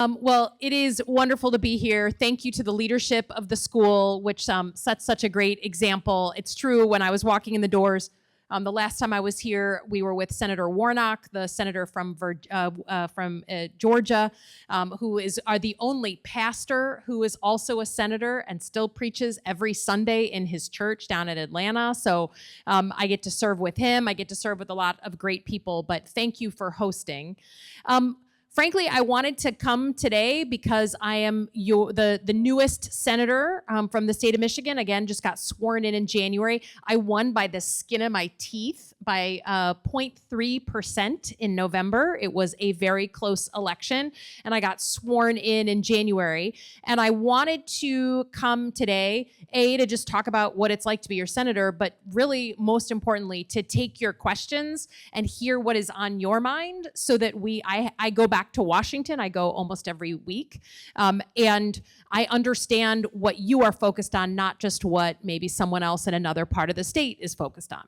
Well, it is wonderful to be here. Thank you to the leadership of the school, which sets such a great example. It's true, when I was walking in the doors, the last time I was here, we were with Senator Warnock, the senator from Georgia, who are the only pastor who is also a senator and still preaches every Sunday in his church down in Atlanta. So I get to serve with him. I get to serve with a lot of great people, but thank you for hosting. Frankly, I wanted to come today because I am the newest senator from the state of Michigan. Again, just got sworn in January. I won by the skin of my teeth by 0.3% in November. It was a very close election, and I got sworn in January. And I wanted to come today, to just talk about what it's like to be your senator, but really, most importantly, to take your questions and hear what is on your mind so that I go back to Washington. I go almost every week. And I understand what you are focused on, not just what maybe someone else in another part of the state is focused on.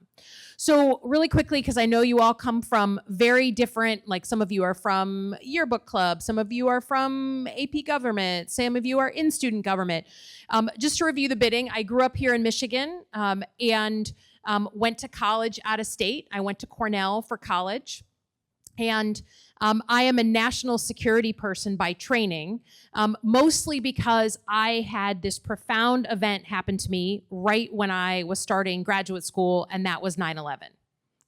So really quickly, because I know you all come from very different, like some of you are from yearbook club, some of you are from AP government, some of you are in student government. Just to review the bidding, I grew up here in Michigan and went to college out of state. I went to Cornell for college. And I am a national security person by training, mostly because I had this profound event happen to me right when I was starting graduate school, and that was 9/11,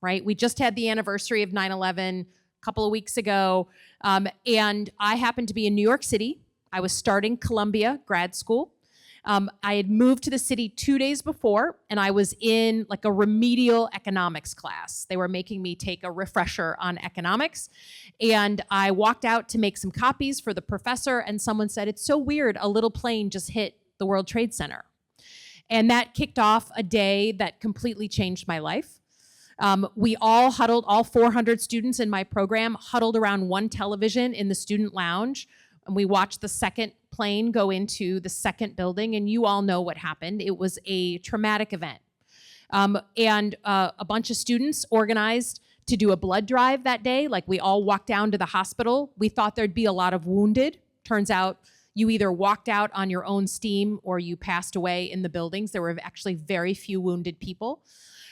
right? We just had the anniversary of 9/11 a couple of weeks ago, and I happened to be in New York City. I was starting Columbia grad school. I had moved to the city 2 days before, and I was in like a remedial economics class. They were making me take a refresher on economics. And I walked out to make some copies for the professor, and someone said, "It's so weird, a little plane just hit the World Trade Center." And that kicked off a day that completely changed my life. We all huddled, all 400 students in my program huddled around one television in the student lounge, and we watched the second plane go into the second building, and you all know what happened. It was a traumatic event. And a bunch of students organized to do a blood drive that day. Like, we all walked down to the hospital. We thought there'd be a lot of wounded. Turns out you either walked out on your own steam or you passed away in the buildings. There were actually very few wounded people.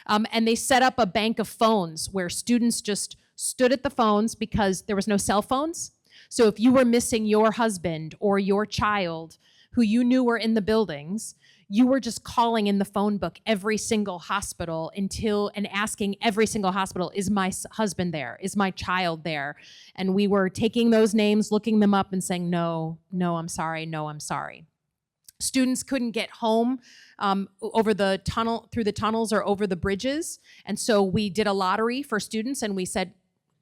And they set up a bank of phones where students just stood at the phones because there was no cell phones. So if you were missing your husband or your child who you knew were in the buildings, you were just calling in the phone book every single hospital and asking every single hospital, "Is my husband there? Is my child there?" And we were taking those names, looking them up and saying, "No, I'm sorry, no, I'm sorry." Students couldn't get home through the tunnels or over the bridges. And so we did a lottery for students, and we said,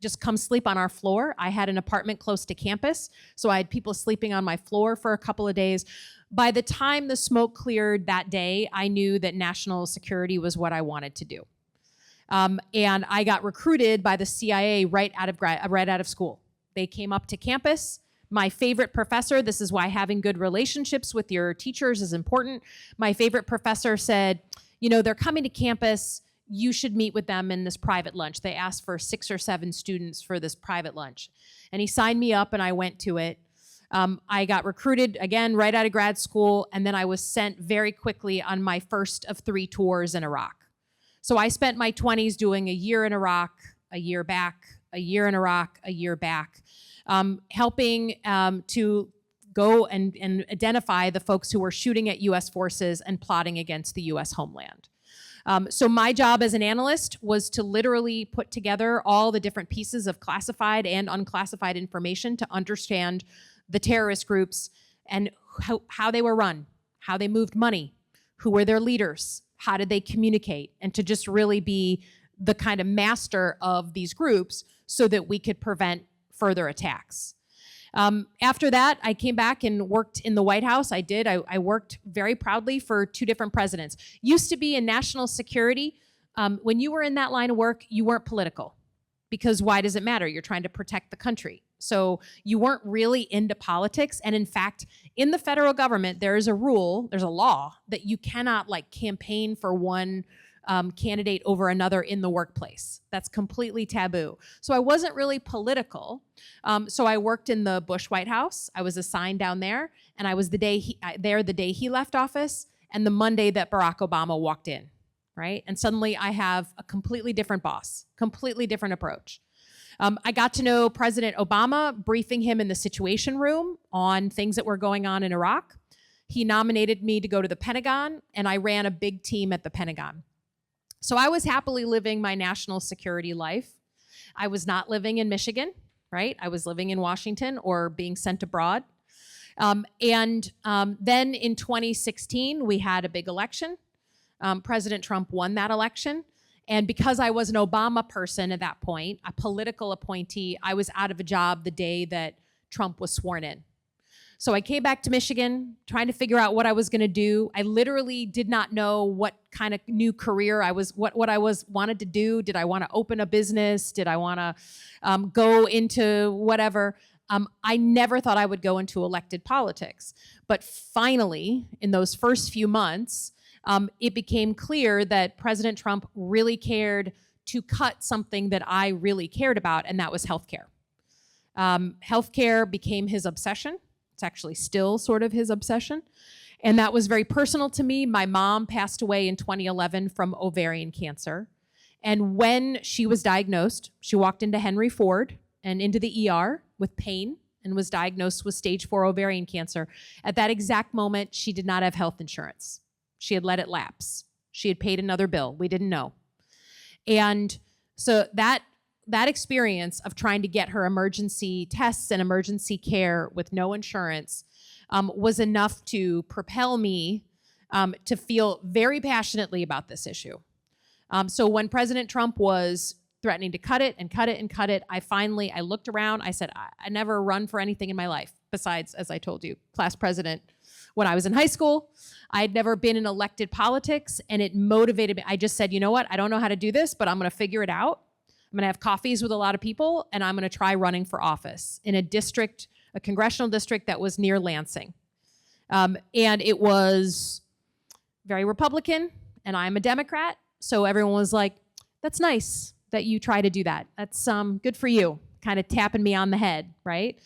"Just come sleep on our floor." I had an apartment close to campus, so I had people sleeping on my floor for a couple of days. By the time the smoke cleared that day, I knew that national security was what I wanted to do. And I got recruited by the CIA right out of school. They came up to campus. My favorite professor, this is why having good relationships with your teachers is important. My favorite professor said, "They're coming to campus. You should meet with them in this private lunch." They asked for 6 or 7 students for this private lunch. And he signed me up, and I went to it. I got recruited, again, right out of grad school, and then I was sent very quickly on my first of 3 tours in Iraq. So I spent my 20s doing a year in Iraq, a year back, a year in Iraq, a year back, helping to go and identify the folks who were shooting at U.S. forces and plotting against the U.S. homeland. So my job as an analyst was to literally put together all the different pieces of classified and unclassified information to understand the terrorist groups and how they were run, how they moved money, who were their leaders, how did they communicate, and to just really be the kind of master of these groups so that we could prevent further attacks. After that, I came back and worked in the White House. I worked very proudly for 2 different presidents. Used to be in national security. When you were in that line of work, you weren't political, because why does it matter? You're trying to protect the country. So you weren't really into politics. And in fact, in the federal government, there's a law that you cannot campaign for one candidate over another in the workplace. That's completely taboo. So I wasn't really political. So I worked in the Bush White House. I was assigned down there, and I was the day he left office and the Monday that Barack Obama walked in, right? And suddenly I have a completely different boss, completely different approach. I got to know President Obama, briefing him in the Situation Room on things that were going on in Iraq. He nominated me to go to the Pentagon, and I ran a big team at the Pentagon. So I was happily living my national security life. I was not living in Michigan, right? I was living in Washington or being sent abroad. Then in 2016, we had a big election. President Trump won that election. And because I was an Obama person at that point, a political appointee, I was out of a job the day that Trump was sworn in. So I came back to Michigan, trying to figure out what I was going to do. I literally did not know what kind of new career what I wanted to do. Did I want to open a business? Did I want to go into whatever? I never thought I would go into elected politics. But finally, in those first few months, it became clear that President Trump really cared to cut something that I really cared about, and that was healthcare. Healthcare became his obsession. It's actually still sort of his obsession. And that was very personal to me. My mom passed away in 2011 from ovarian cancer. And when she was diagnosed, she walked into Henry Ford and into the ER with pain and was diagnosed with stage 4 ovarian cancer. At that exact moment, she did not have health insurance. She had let it lapse. She had paid another bill. We didn't know. And so that experience of trying to get her emergency tests and emergency care with no insurance was enough to propel me to feel very passionately about this issue. So when President Trump was threatening to cut it and cut it and cut it, I looked around. I said, I never run for anything in my life besides, as I told you, class president when I was in high school. I had never been in elected politics, and it motivated me. I just said, you know what? I don't know how to do this, but I'm going to figure it out. I'm going to have coffees with a lot of people, and I'm going to try running for office in a congressional district that was near Lansing. And it was very Republican, and I'm a Democrat. So everyone was like, that's nice that you try to do that. That's good for you, kind of tapping me on the head, right?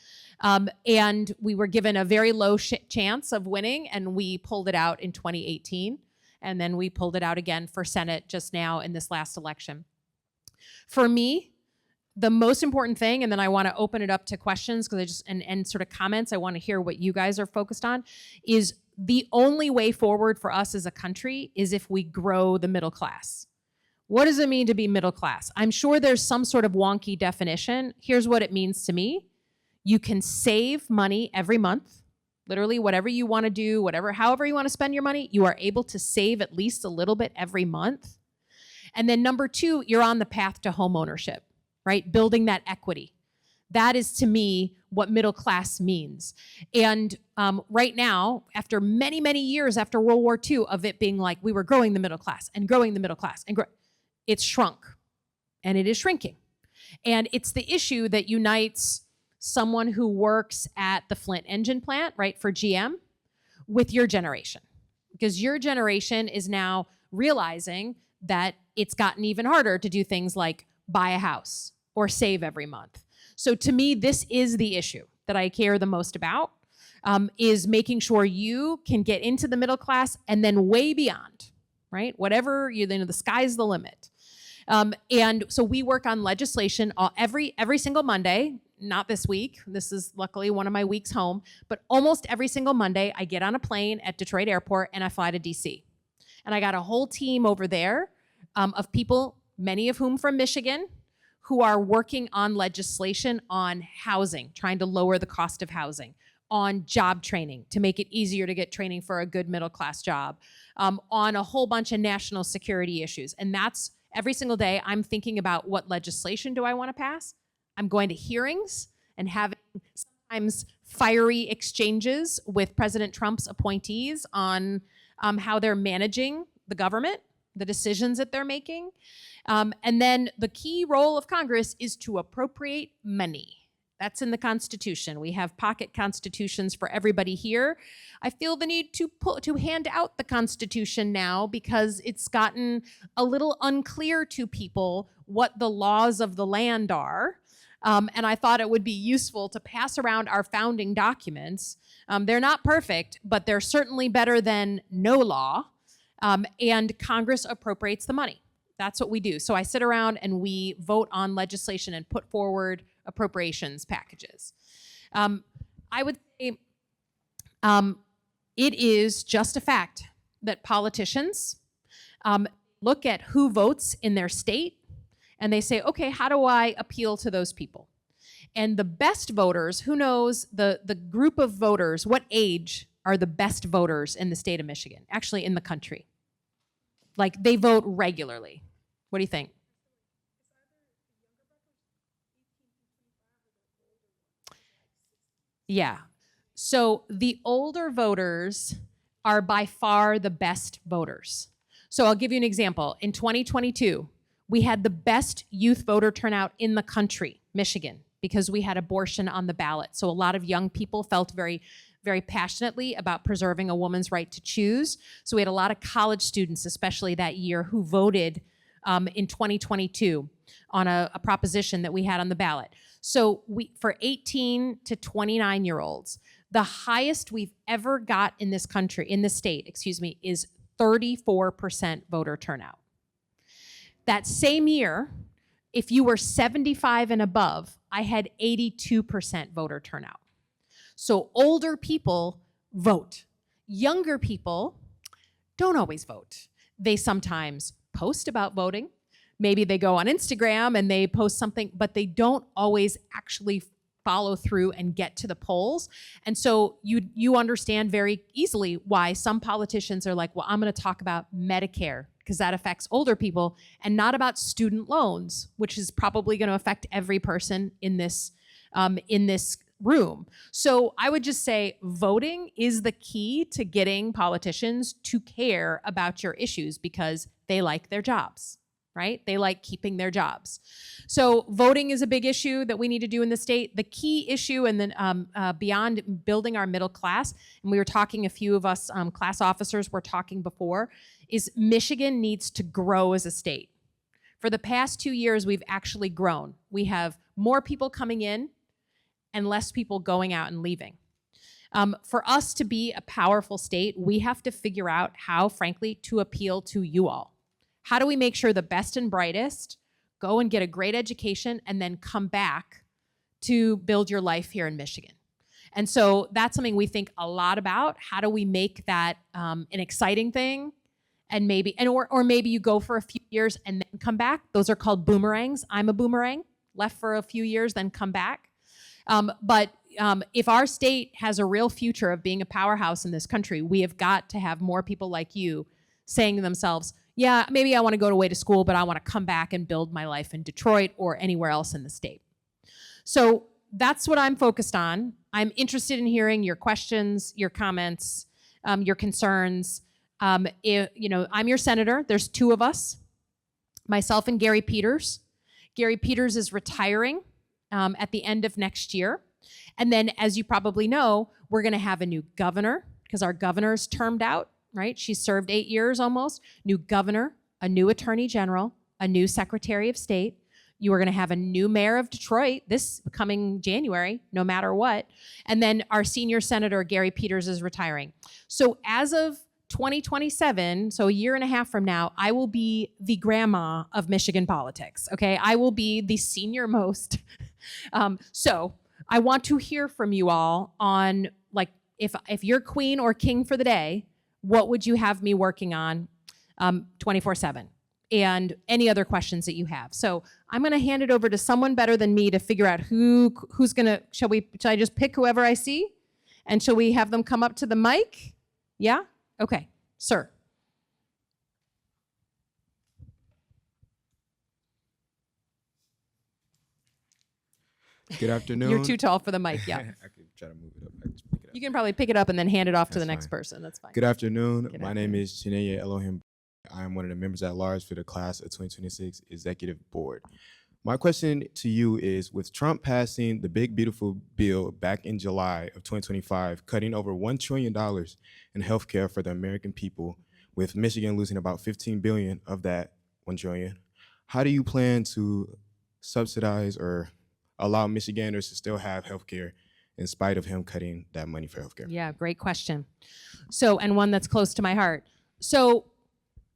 And we were given a very low chance of winning, and we pulled it out in 2018. And then we pulled it out again for Senate just now in this last election. For me, the most important thing, and then I want to open it up to questions because and sort of comments, I want to hear what you guys are focused on, is the only way forward for us as a country is if we grow the middle class. What does it mean to be middle class? I'm sure there's some sort of wonky definition. Here's what it means to me. You can save money every month, literally whatever you want to do, however you want to spend your money, you are able to save at least a little bit every month. And then number 2, you're on the path to home ownership, right? Building that equity. That is, to me, what middle class means. And right now, after many, many years after World War II of it being like we were growing the middle class and growing the middle class, and it's shrunk, and it is shrinking. And it's the issue that unites someone who works at the Flint engine plant, right, for GM, with your generation. Because your generation is now realizing that it's gotten even harder to do things like buy a house or save every month. So to me, this is the issue that I care the most about, is making sure you can get into the middle class and then way beyond, right? Whatever, the sky's the limit. And so we work on legislation every single Monday, not this week. This is luckily one of my weeks home, but almost every single Monday, I get on a plane at Detroit Airport and I fly to DC. And I got a whole team over there of people, many of whom from Michigan, who are working on legislation on housing, trying to lower the cost of housing, on job training to make it easier to get training for a good middle class job, on a whole bunch of national security issues. And that's every single day I'm thinking about what legislation do I want to pass. I'm going to hearings and having sometimes fiery exchanges with President Trump's appointees on how they're managing the government, the decisions that they're making. And then the key role of Congress is to appropriate money. That's in the Constitution. We have pocket constitutions for everybody here. I feel the need to hand out the Constitution now because it's gotten a little unclear to people what the laws of the land are. And I thought it would be useful to pass around our founding documents. They're not perfect, but they're certainly better than no law. And Congress appropriates the money. That's what we do. So I sit around and we vote on legislation and put forward appropriations packages. I would say it is just a fact that politicians look at who votes in their state and they say, okay, how do I appeal to those people? And the best voters, who knows the group of voters, what age are the best voters in the state of Michigan, actually in the country? Like they vote regularly. What do you think? Yeah. So the older voters are by far the best voters. So I'll give you an example. In 2022, we had the best youth voter turnout in the country, Michigan, because we had abortion on the ballot. So a lot of young people felt very, very passionately about preserving a woman's right to choose. So we had a lot of college students, especially that year, who voted in 2022 on a proposition that we had on the ballot. So for 18 to 29-year-olds, the highest we've ever got in this country, in this state, is 34% voter turnout. That same year, if you were 75 and above, I had 82% voter turnout. So older people vote. Younger people don't always vote. They sometimes post about voting. Maybe they go on Instagram and they post something, but they don't always actually follow through and get to the polls. And so you understand very easily why some politicians are like, well, I'm going to talk about Medicare because that affects older people and not about student loans, which is probably going to affect every person in this room. So I would just say voting is the key to getting politicians to care about your issues because they like their jobs, right? They like keeping their jobs. So voting is a big issue that we need to do in the state. The key issue, and then beyond building our middle class, and we were talking, a few of us class officers were talking before, is Michigan needs to grow as a state. For the past 2 years, we've actually grown. We have more people coming in and less people going out and leaving. For us to be a powerful state, we have to figure out how, frankly, to appeal to you all. How do we make sure the best and brightest go and get a great education and then come back to build your life here in Michigan? And so that's something we think a lot about. How do we make that an exciting thing? And maybe, or maybe you go for a few years and then come back. Those are called boomerangs. I'm a boomerang, left for a few years, then come back. But if our state has a real future of being a powerhouse in this country, we have got to have more people like you saying to themselves, yeah, maybe I want to go away to school, but I want to come back and build my life in Detroit or anywhere else in the state. So that's what I'm focused on. I'm interested in hearing your questions, your comments, your concerns. I'm your senator. There's two of us, myself and Gary Peters. Gary Peters is retiring at the end of next year. And then, as you probably know, we're going to have a new governor because our governor's termed out, right? She served 8 years almost. New governor, a new attorney general, a new secretary of state. You are going to have a new mayor of Detroit this coming January, no matter what. And then our senior senator, Gary Peters, is retiring. So as of 2027, so a year and a half from now, I will be the grandma of Michigan politics, okay? I will be the senior most. So I want to hear from you all on, like, if you're queen or king for the day, what would you have me working on 24/7? And any other questions that you have. So I'm gonna hand it over to someone better than me to figure out who's gonna, shall I just pick whoever I see? And shall we have them come up to the mic? Yeah? Okay, sir. Good afternoon. You're too tall for the mic, yeah. I could try to move it up. I just pick it up. You can probably pick it up and then hand it off to the That's next fine. person. That's fine. Good afternoon. Good My name is Chineye Elohim. I am one of the members at large for the class of 2026 Executive Board. My question to you is, with Trump passing the big beautiful bill back in July of 2025, cutting over $1 trillion in healthcare for the American people, with Michigan losing about 15 billion of that 1 trillion, how do you plan to subsidize or allow Michiganders to still have healthcare in spite of him cutting that money for healthcare? Yeah, great question. So, and one that's close to my heart. So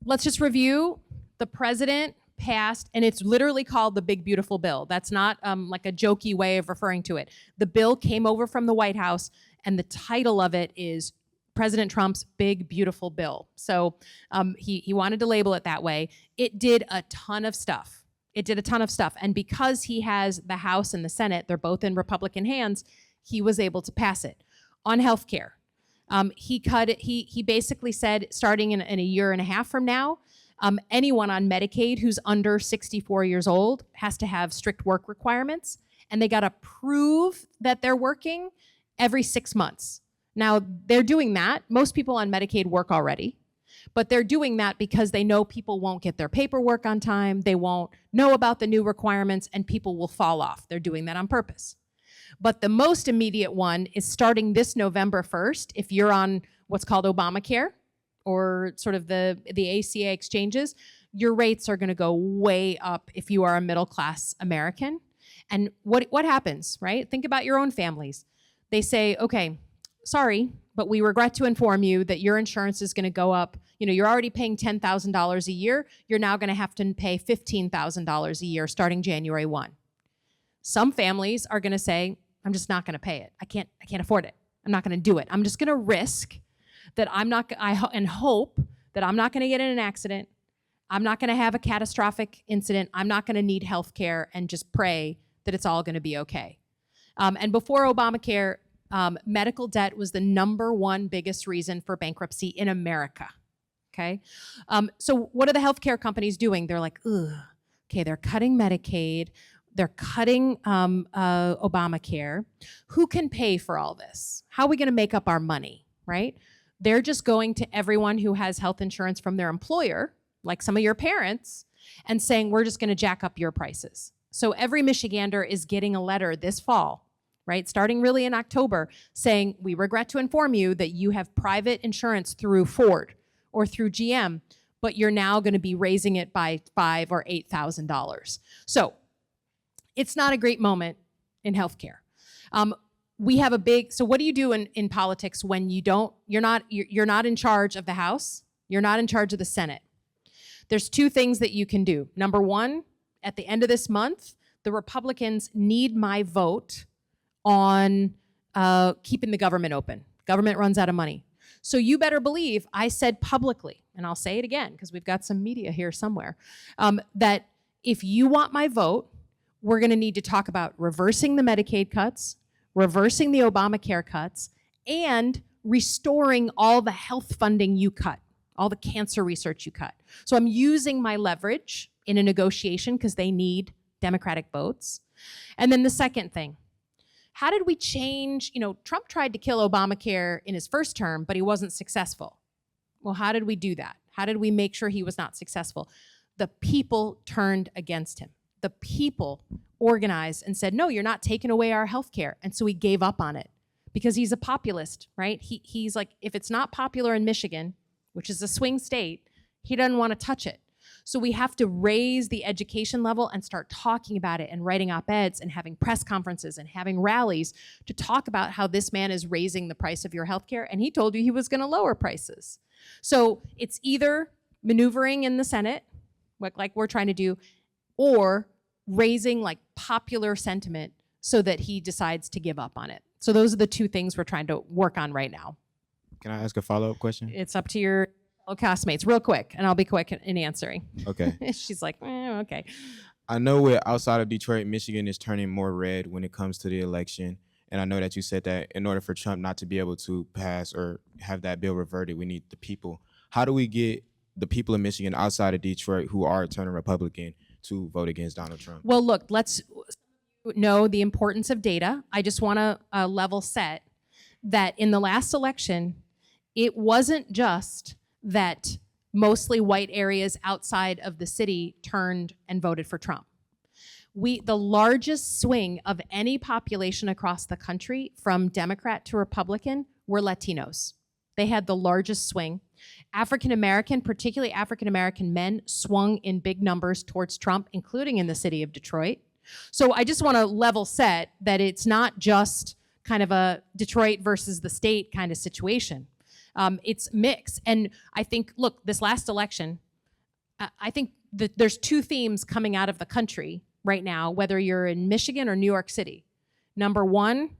let's just review. The president passed, and it's literally called the Big Beautiful Bill. That's not like a jokey way of referring to it. The bill came over from the White House, and the title of it is President Trump's Big Beautiful Bill. So he wanted to label it that way. It did a ton of stuff. And because he has the House and the Senate, they're both in Republican hands, he was able to pass it. On healthcare, he cut it. He basically said, starting in a year and a half from now, anyone on Medicaid who's under 64 years old has to have strict work requirements, and they got to prove that they're working every 6 months. Now, they're doing that. Most people on Medicaid work already, but they're doing that because they know people won't get their paperwork on time, they won't know about the new requirements, and people will fall off. They're doing that on purpose. But the most immediate one is starting this November 1st, if you're on what's called Obamacare, or sort of the ACA exchanges, your rates are going to go way up if you are a middle-class American. And what happens, right? Think about your own families. They say, okay, sorry, but we regret to inform you that your insurance is going to go up. You know, you're already paying $10,000 a year. You're now going to have to pay $15,000 a year starting January 1. Some families are going to say, I'm just not going to pay it. I can't afford it. I'm not going to do it. I'm just going to risk that and hope that I'm not going to get in an accident. I'm not going to have a catastrophic incident. I'm not going to need health care, and just pray that it's all going to be okay. And before Obamacare, medical debt was the #1 biggest reason for bankruptcy in America. Okay. So what are the healthcare companies doing? They're like, ugh, okay, they're cutting Medicaid. They're cutting Obamacare. Who can pay for all this? How are we going to make up our money, right? They're just going to everyone who has health insurance from their employer, like some of your parents, and saying, we're just going to jack up your prices. So every Michigander is getting a letter this fall, right, starting really in October, saying, we regret to inform you that you have private insurance through Ford or through GM, but you're now going to be raising it by $5,000 or $8,000. So it's not a great moment in healthcare. We have so what do you do in politics when you're not in charge of the House, you're not in charge of the Senate? There's 2 things that you can do. Number 1, at the end of this month, the Republicans need my vote on keeping the government open. Government runs out of money. So you better believe I said publicly, and I'll say it again because we've got some media here somewhere, that if you want my vote, we're going to need to talk about reversing the Medicaid cuts, reversing the Obamacare cuts, and restoring all the health funding you cut, all the cancer research you cut. So I'm using my leverage in a negotiation because they need Democratic votes. And then the second thing, how did we change? Trump tried to kill Obamacare in his first term, but he wasn't successful. Well, how did we do that? How did we make sure he was not successful? The people turned against him. The people organized and said, no, you're not taking away our health care. And so he gave up on it because he's a populist, right? He's like, if it's not popular in Michigan, which is a swing state, he doesn't want to touch it. So we have to raise the education level and start talking about it and writing op-eds and having press conferences and having rallies to talk about how this man is raising the price of your healthcare, and he told you he was going to lower prices. So it's either maneuvering in the Senate, like we're trying to do, or raising like popular sentiment so that he decides to give up on it. So those are the 2 things we're trying to work on right now. Can I ask a follow-up question? It's up to your fellow castmates, real quick, and I'll be quick in answering. Okay. She's like, okay. I know outside of Detroit, Michigan is turning more red when it comes to the election. And I know that you said that in order for Trump not to be able to pass or have that bill reverted, we need the people. How do we get the people of Michigan outside of Detroit who are turning Republican to vote against Donald Trump? Well, look, let's know the importance of data. I just want to level set that in the last election, it wasn't just that mostly white areas outside of the city turned and voted for Trump. the largest swing of any population across the country from Democrat to Republican were Latinos. They had the largest swing. African American, particularly African American men, swung in big numbers towards Trump, including in the city of Detroit. So I just want to level set that it's not just kind of a Detroit versus the state kind of situation. It's mixed. And I think, look, this last election, I think that there's two themes coming out of the country right now, whether you're in Michigan or New York City. Number one,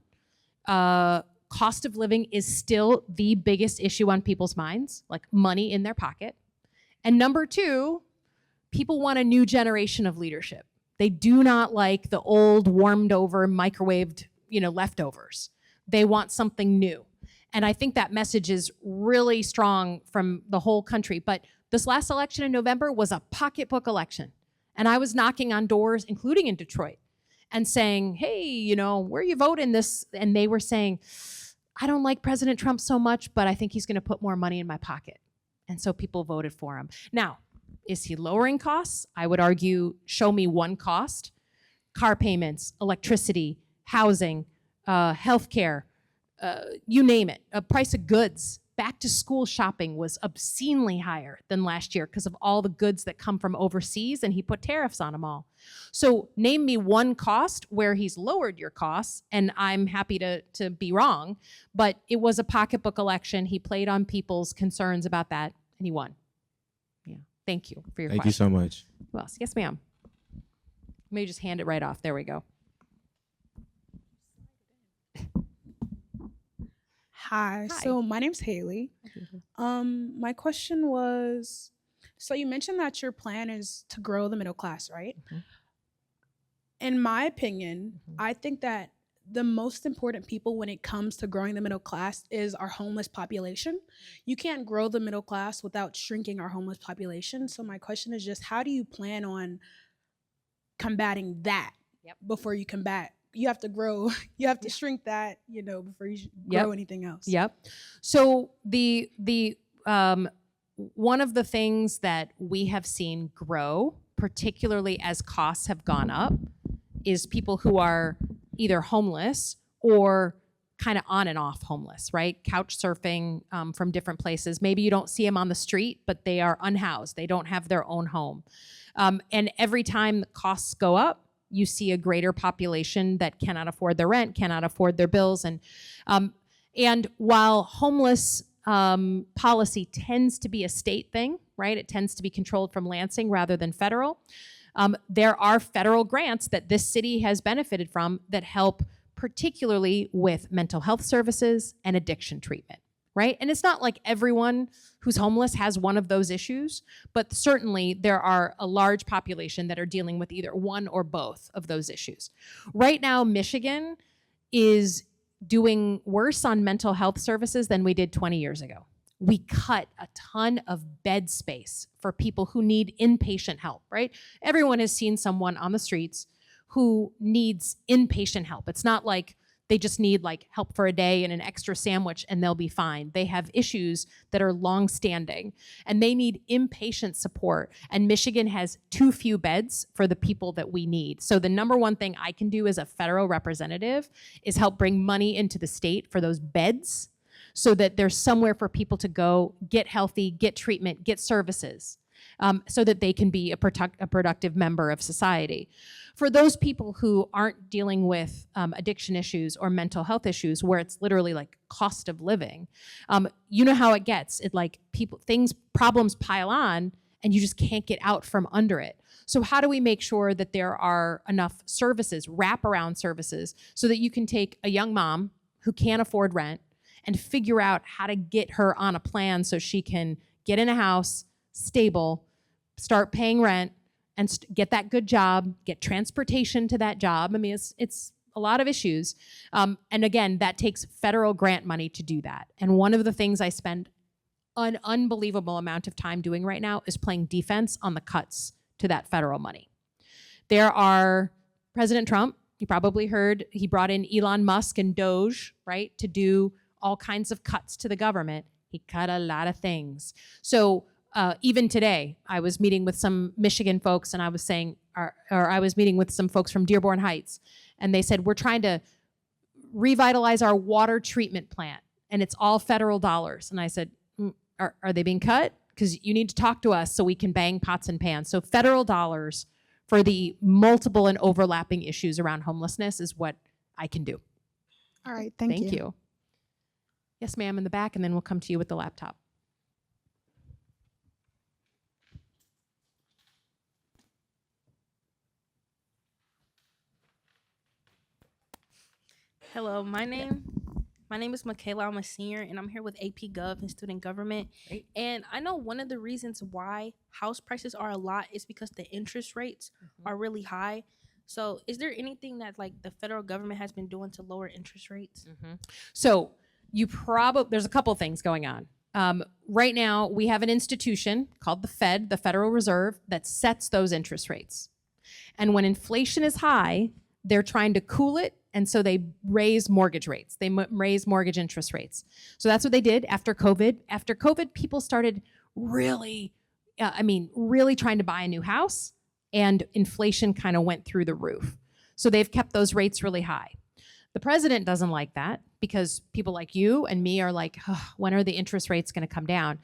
cost of living is still the biggest issue on people's minds, like money in their pocket. And number two, people want a new generation of leadership. They do not like the old, warmed over, microwaved, leftovers. They want something new. And I think that message is really strong from the whole country. But this last election in November was a pocketbook election. And I was knocking on doors, including in Detroit, and saying, hey, where are you voting this? And they were saying, I don't like President Trump so much, but I think he's going to put more money in my pocket. And so people voted for him. Now, is he lowering costs? I would argue, show me one cost. Car payments, electricity, housing, healthcare, you name it. Price of goods. Back to school shopping was obscenely higher than last year because of all the goods that come from overseas, and he put tariffs on them all. So name me one cost where he's lowered your costs, and I'm happy to be wrong, but it was a pocketbook election. He played on people's concerns about that, and he won. Yeah, thank you for your question. Thank you so much. Who else? Yes, ma'am. Let me just hand it right off. There we go. Hi. So my name's Haley. My question was, so you mentioned that your plan is to grow the middle class, right? Mm-hmm. In my opinion, I think that the most important people when it comes to growing the middle class is our homeless population. You can't grow the middle class without shrinking our homeless population. So my question is just, how do you plan on combating that before you combat? You have to grow, you have to shrink that, before you grow anything else. Yep. So the one of the things that we have seen grow, particularly as costs have gone up, is people who are either homeless or kind of on and off homeless, right? Couch surfing from different places. Maybe you don't see them on the street, but they are unhoused. They don't have their own home. And every time the costs go up, you see a greater population that cannot afford their rent, cannot afford their bills. And while homeless policy tends to be a state thing, right? It tends to be controlled from Lansing rather than federal. There are federal grants that this city has benefited from that help particularly with mental health services and addiction treatment, right? And it's not like everyone who's homeless has one of those issues, but certainly there are a large population that are dealing with either one or both of those issues. Right now, Michigan is doing worse on mental health services than we did 20 years ago. We cut a ton of bed space for people who need inpatient help, right? Everyone has seen someone on the streets who needs inpatient help. It's not like they just need help for a day and an extra sandwich and they'll be fine. They have issues that are long-standing and they need inpatient support. And Michigan has too few beds for the people that we need. So the number one thing I can do as a federal representative is help bring money into the state for those beds so that there's somewhere for people to go, get healthy, get treatment, get services, so that they can be a productive member of society. For those people who aren't dealing with addiction issues or mental health issues where it's literally cost of living, you know how it gets. Problems pile on and you just can't get out from under it. So how do we make sure that there are enough services, wraparound services, so that you can take a young mom who can't afford rent and figure out how to get her on a plan so she can get in a house, stable, start paying rent, and get that good job, get transportation to that job. I mean, it's a lot of issues. And again, that takes federal grant money to do that. And one of the things I spend an unbelievable amount of time doing right now is playing defense on the cuts to that federal money. There are President Trump, you probably heard, he brought in Elon Musk and Doge, right, to do all kinds of cuts to the government. He cut a lot of things. So even today, I was meeting with some Michigan folks and I was saying, or I was meeting with some folks from Dearborn Heights, and they said, we're trying to revitalize our water treatment plant, and it's all federal dollars. And I said, are they being cut? Because you need to talk to us so we can bang pots and pans. So federal dollars for the multiple and overlapping issues around homelessness is what I can do. All right, thank you. Yes, ma'am, in the back, and then we'll come to you with the laptop. Hello, my name is Michaela. I'm a senior, and I'm here with AP Gov and Student Government. Great. And I know one of the reasons why house prices are a lot is because the interest rates are really high. So is there anything that like the federal government has been doing to lower interest rates? So there's a couple things going on. Right now, we have an institution called the Fed, the Federal Reserve, that sets those interest rates. And when inflation is high, they're trying to cool it, and so they raise mortgage rates. They raise mortgage interest rates. So that's what they did after COVID. After COVID, people started really trying to buy a new house, and inflation kind of went through the roof. So they've kept those rates really high. The president doesn't like that because people like you and me are like, when are the interest rates going to come down?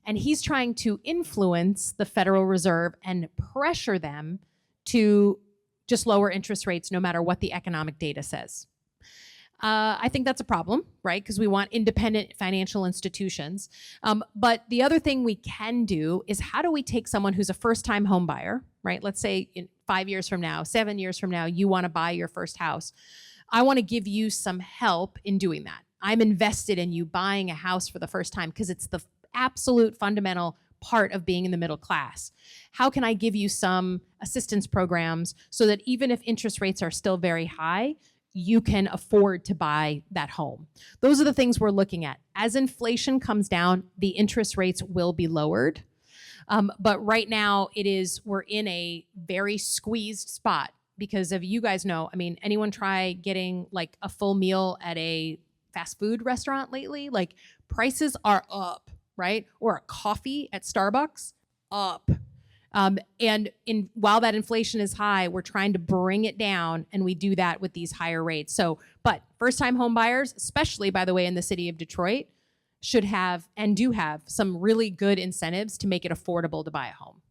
And he's trying to influence the Federal Reserve and pressure them to just lower interest rates no matter what the economic data says. I think that's a problem, right? Because we want independent financial institutions. But the other thing we can do is how do we take someone who's a first-time home buyer, right? Let's say in 5 years from now, 7 years from now, you want to buy your first house. I want to give you some help in doing that. I'm invested in you buying a house for the first time because it's the absolute fundamental part of being in the middle class. How can I give you some assistance programs so that even if interest rates are still very high, you can afford to buy that home? Those are the things we're looking at. As inflation comes down, the interest rates will be lowered. But right now we're in a very squeezed spot because if you guys know, anyone try getting like a full meal at a fast food restaurant lately? Like prices are up, right? Or a coffee at Starbucks, up. While that inflation is high, we're trying to bring it down, and we do that with these higher rates. But first-time home buyers, especially, by the way, in the city of Detroit, should have and do have some really good incentives to make it affordable to buy a home.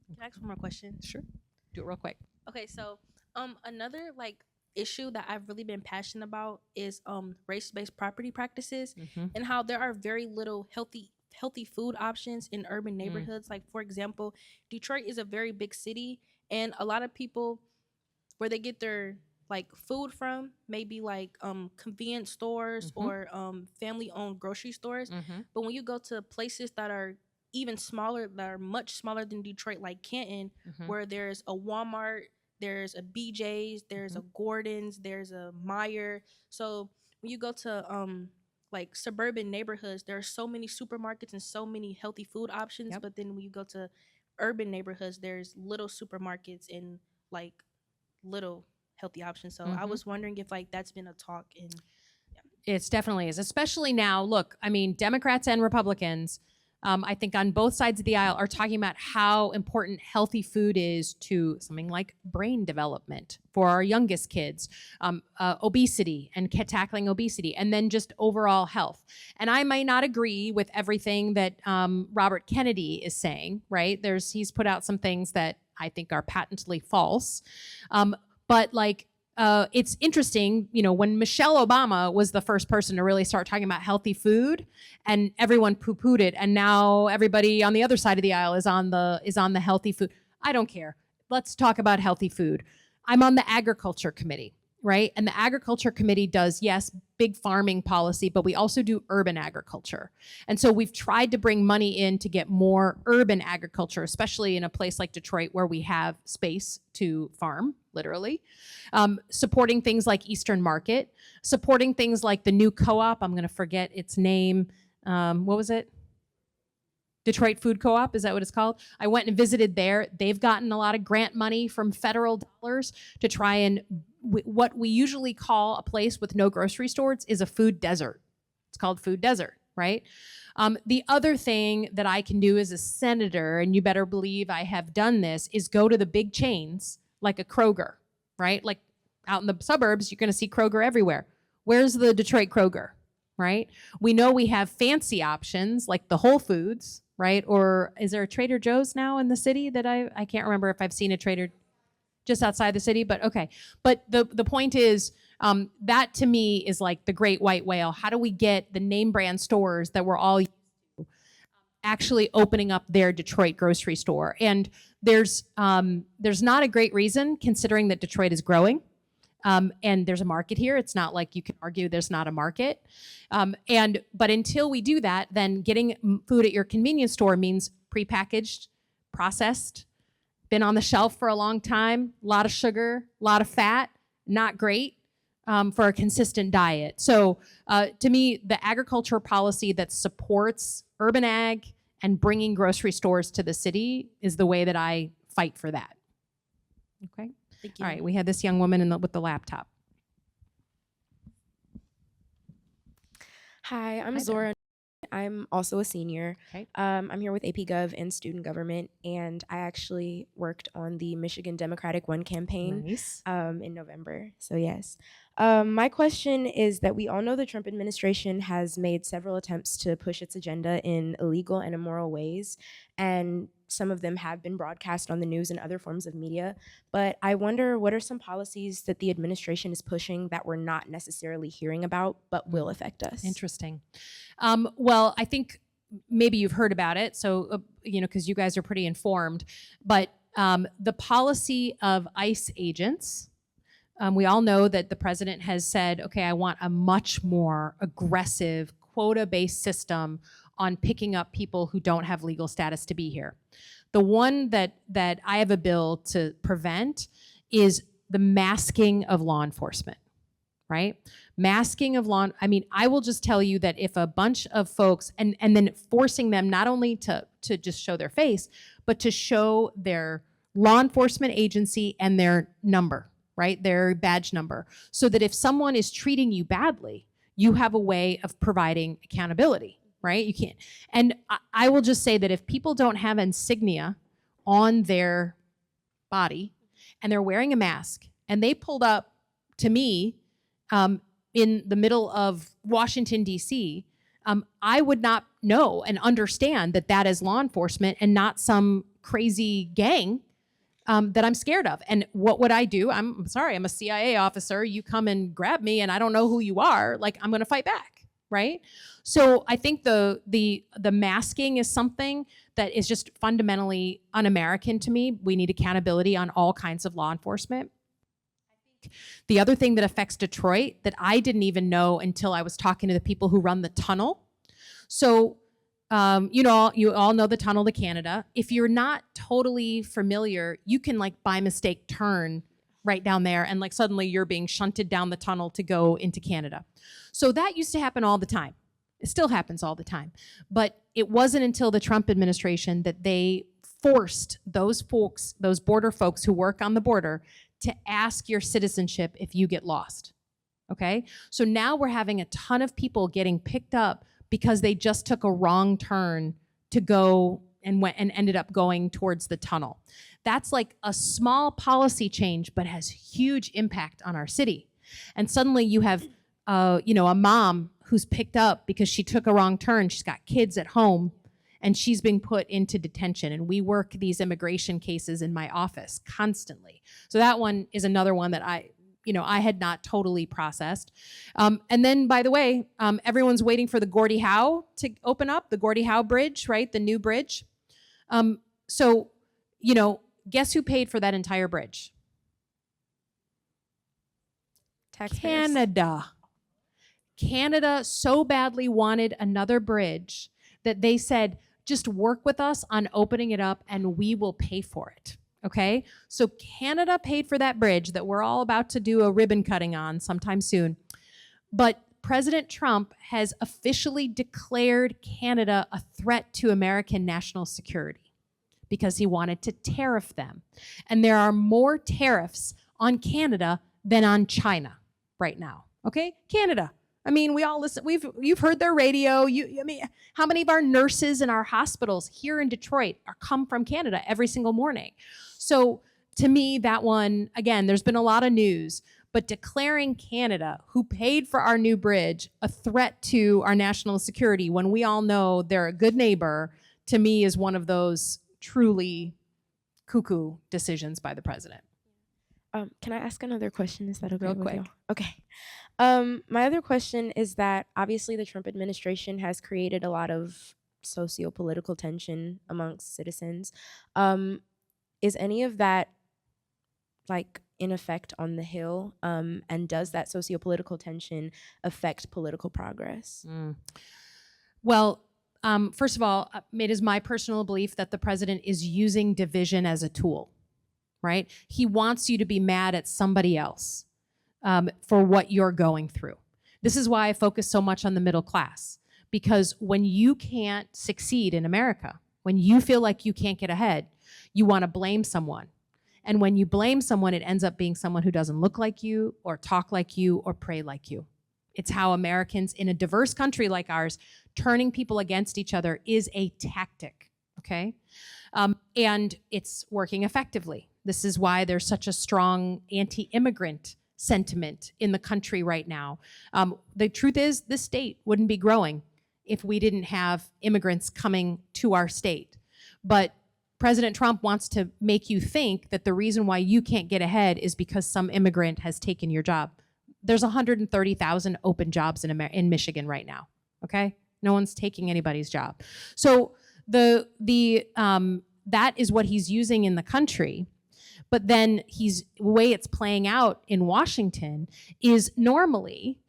Can I ask one more question? Sure. Do it real quick. Okay, so another issue that I've really been passionate about is race-based property practices and how there are very little healthy food options in urban neighborhoods. Like, for example, Detroit is a very big city, and a lot of people where they get their food from maybe convenience stores or family-owned grocery stores. But when you go to places that are even smaller, that are much smaller than Detroit, like Canton, where there's a Walmart, there's a BJ's, there's a Gordon's, there's a Meijer. So when you go to suburban neighborhoods, there are so many supermarkets and so many healthy food options. But then when you go to urban neighborhoods, there's little supermarkets and little healthy options. So I was wondering if that's been a talk in. It definitely is, especially now. Look, Democrats and Republicans, I think on both sides of the aisle are talking about how important healthy food is to something like brain development for our youngest kids, obesity and tackling obesity, and then just overall health. And I might not agree with everything that Robert Kennedy is saying, right? He's put out some things that I think are patently false. But it's interesting, when Michelle Obama was the first person to really start talking about healthy food, and everyone poo-pooed it, and now everybody on the other side of the aisle is on the healthy food. I don't care. Let's talk about healthy food. I'm on the agriculture committee, right? And the agriculture committee does, yes, big farming policy, but we also do urban agriculture. And so we've tried to bring money in to get more urban agriculture, especially in a place like Detroit where we have space to farm, literally. Supporting things like Eastern Market, supporting things like the new co-op, I'm going to forget its name. What was it? Detroit Food Co-op, is that what it's called? I went and visited there. They've gotten a lot of grant money from federal dollars to try and what we usually call a place with no grocery stores is a food desert. It's called Food Desert, right? The other thing that I can do as a senator, and you better believe I have done this, is go to the big chains like a Kroger, right? Like out in the suburbs, you're going to see Kroger everywhere. Where's the Detroit Kroger, right? We know we have fancy options like the Whole Foods, right? Or is there a Trader Joe's now in the city that I can't remember if I've seen a Trader just outside the city, but okay. But the point is, that to me is like the great white whale. How do we get the name brand stores that we're all used to actually opening up their Detroit grocery store? And there's not a great reason considering that Detroit is growing. And there's a market here. It's not like you can argue there's not a market. But until we do that, then getting food at your convenience store means prepackaged, processed, been on the shelf for a long time, a lot of sugar, a lot of fat, not great for a consistent diet. So to me, the agriculture policy that supports urban ag and bringing grocery stores to the city is the way that I fight for that. Okay. Thank you. All right, we had this young woman with the laptop. Hi, I'm Hi Zora. I'm also a senior. Okay. I'm here with AP Gov and Student Government, and I actually worked on the Michigan Democratic One campaign Nice. in November. So yes. My question is that we all know the Trump administration has made several attempts to push its agenda in illegal and immoral ways, and some of them have been broadcast on the news and other forms of media. But I wonder, what are some policies that the administration is pushing that we're not necessarily hearing about but will affect us? Interesting. Well, I think maybe you've heard about it, so because you guys are pretty informed. But the policy of ICE agents. We all know that the president has said, okay, I want a much more aggressive quota-based system on picking up people who don't have legal status to be here. The one that I have a bill to prevent is the masking of law enforcement, right? Masking of law, I will just tell you that if a bunch of folks, and then forcing them not only to just show their face, but to show their law enforcement agency and their number, right? Their badge number. So that if someone is treating you badly, you have a way of providing accountability, right? You can't. And I will just say that if people don't have insignia on their body and they're wearing a mask and they pulled up to me in the middle of Washington, D.C., I would not know and understand that that is law enforcement and not some crazy gang that I'm scared of. And what would I do? I'm sorry, I'm a CIA officer. You come and grab me and I don't know who you are. Like, I'm going to fight back, right? So I think the masking is something that is just fundamentally un-American to me. We need accountability on all kinds of law enforcement. I think the other thing that affects Detroit that I didn't even know until I was talking to the people who run the tunnel. So you all know the tunnel to Canada. If you're not totally familiar, you can like by mistake turn right down there and like suddenly you're being shunted down the tunnel to go into Canada. So that used to happen all the time. It still happens all the time. But it wasn't until the Trump administration that they forced those folks, those border folks who work on the border, to ask your citizenship if you get lost. Okay? So now we're having a ton of people getting picked up because they just took a wrong turn to go and went and ended up going towards the tunnel. That's like a small policy change, but has huge impact on our city. And suddenly you have, a mom who's picked up because she took a wrong turn. She's got kids at home, and she's being put into detention. And we work these immigration cases in my office constantly. So that one is another one that I had not totally processed. And then, by the way, everyone's waiting for the Gordie Howe to open up, the Gordie Howe Bridge, right? The new bridge. So, guess who paid for that entire bridge? Taxpayers. Canada so badly wanted another bridge that they said, just work with us on opening it up and we will pay for it. Okay, so Canada paid for that bridge that we're all about to do a ribbon cutting on sometime soon. But President Trump has officially declared Canada a threat to American national security because he wanted to tariff them. And there are more tariffs on Canada than on China right now. Okay, Canada, I mean, we all listen. You've heard their radio. I mean, how many of our nurses in our hospitals here in Detroit come from Canada every single morning? So to me, that one, again, there's been a lot of news, but declaring Canada, who paid for our new bridge, a threat to our national security when we all know they're a good neighbor, to me is one of those truly cuckoo decisions by the president. Can I ask another question? Is that okay? Real with quick. y'all? Okay. My other question is that obviously the Trump administration has created a lot of socio-political tension amongst citizens. Is any of that like in effect on the Hill? And does that socio-political tension affect political progress? Well, first of all, it is my personal belief that the president is using division as a tool, right? He wants you to be mad at somebody else for what you're going through. This is why I focus so much on the middle class, because when you can't succeed in America, when you feel like you can't get ahead, you want to blame someone. And when you blame someone, it ends up being someone who doesn't look like you or talk like you or pray like you. It's how Americans in a diverse country like ours, turning people against each other is a tactic, okay? And it's working effectively. This is why there's such a strong anti-immigrant sentiment in the country right now. The truth is, this state wouldn't be growing if we didn't have immigrants coming to our state. But President Trump wants to make you think that the reason why you can't get ahead is because some immigrant has taken your job. There's 130,000 open jobs in Michigan right now, okay? No one's taking anybody's job. So that is what he's using in the country. But then the way it's playing out in Washington is normally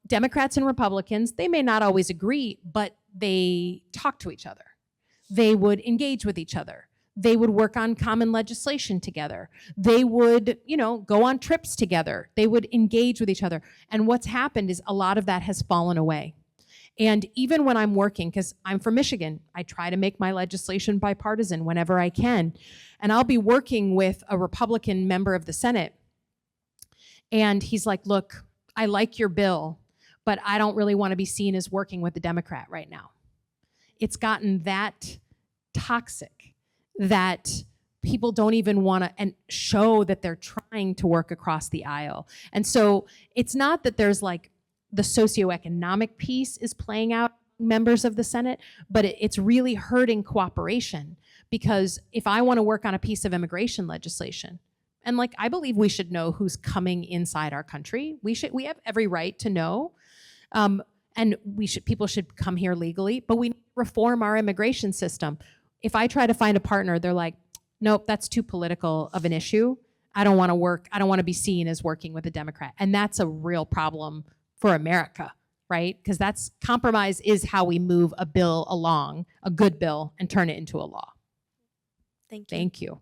Democrats and Republicans, they may not always agree, but they talk to each other. They would engage with each other. They would work on common legislation together. They would, go on trips together. They would engage with each other. And what's happened is a lot of that has fallen away. And even when I'm working, because I'm from Michigan, I try to make my legislation bipartisan whenever I can. And I'll be working with a Republican member of the Senate. And he's like, look, I like your bill, but I don't really want to be seen as working with the Democrat right now. It's gotten that toxic that people don't even want to show that they're trying to work across the aisle. And so it's not that there's like the socioeconomic piece is playing out members of the Senate, but it's really hurting cooperation, because if I want to work on a piece of immigration legislation, and like I believe we should know who's coming inside our country, we have every right to know, and people should come here legally, but we reform our immigration system. If I try to find a partner, they're like, nope, that's too political of an issue. I don't want to work. I don't want to be seen as working with a Democrat. And that's a real problem for America, right? Because compromise is how we move a bill along, a good bill, and turn it into a law. Thank you. Thank you.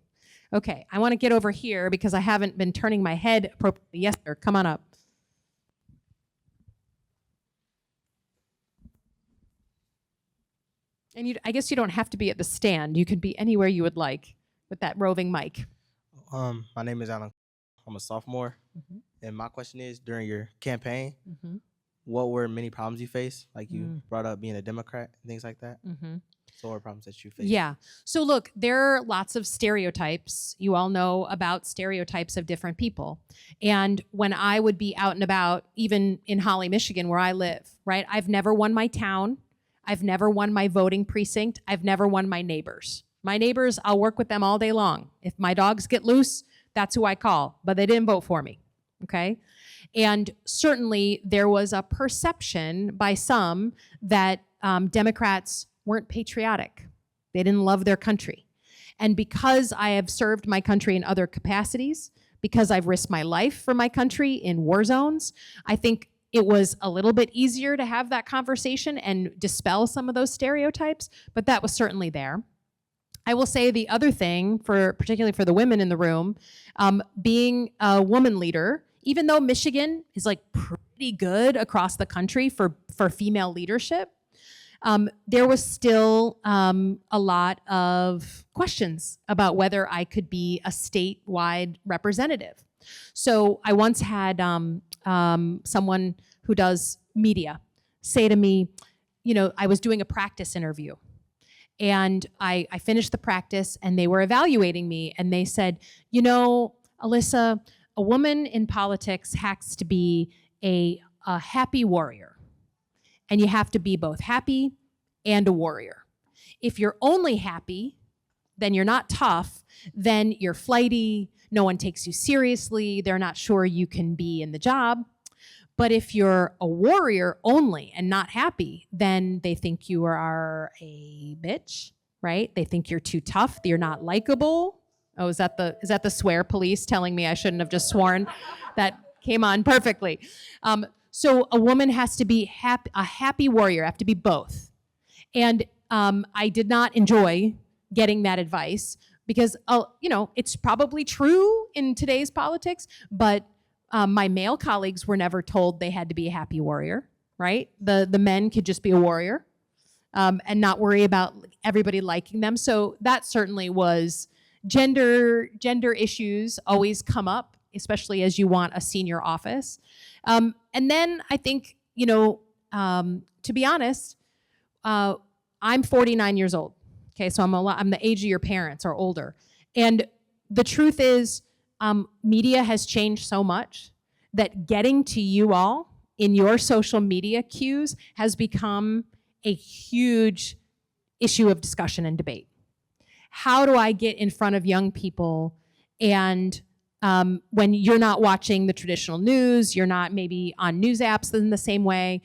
Okay, I want to get over here because I haven't been turning my head appropriately. Yes, sir, come on up. And I guess you don't have to be at the stand. You could be anywhere you would like with that roving mic. My name is Alan. I'm a sophomore. And my question is, during your campaign, what were many problems you faced? Like you brought up being a Democrat and things like that. So what were problems that you faced? Yeah. So look, there are lots of stereotypes. You all know about stereotypes of different people. And when I would be out and about, even in Holly, Michigan, where I live, right? I've never won my town. I've never won my voting precinct. I've never won my neighbors. My neighbors, I'll work with them all day long. If my dogs get loose, that's who I call, but they didn't vote for me, okay? And certainly there was a perception by some that Democrats weren't patriotic. They didn't love their country. And because I have served my country in other capacities, because I've risked my life for my country in war zones, I think it was a little bit easier to have that conversation and dispel some of those stereotypes, but that was certainly there. I will say the other thing, particularly for the women in the room, being a woman leader, even though Michigan is like pretty good across the country for female leadership, there was still a lot of questions about whether I could be a statewide representative. So I once had someone who does media say to me, I was doing a practice interview and I finished the practice and they were evaluating me and they said, Alyssa, a woman in politics has to be a happy warrior. And you have to be both happy and a warrior. If you're only happy, then you're not tough, then you're flighty, no one takes you seriously, they're not sure you can be in the job. But if you're a warrior only and not happy, then they think you are a bitch, right? They think you're too tough, you're not likable. Oh, is that the swear police telling me I shouldn't have just sworn? That came on perfectly. So a woman has to be a happy warrior, have to be both. And I did not enjoy getting that advice because, it's probably true in today's politics, but my male colleagues were never told they had to be a happy warrior, right? The men could just be a warrior and not worry about everybody liking them. So that certainly was gender issues always come up, especially as you want a senior office. And then I think, to be honest, I'm 49 years old. Okay, so I'm the age of your parents or older. And the truth is, media has changed so much that getting to you all in your social media cues has become a huge issue of discussion and debate. How do I get in front of young people and when you're not watching the traditional news, you're not maybe on news apps in the same way,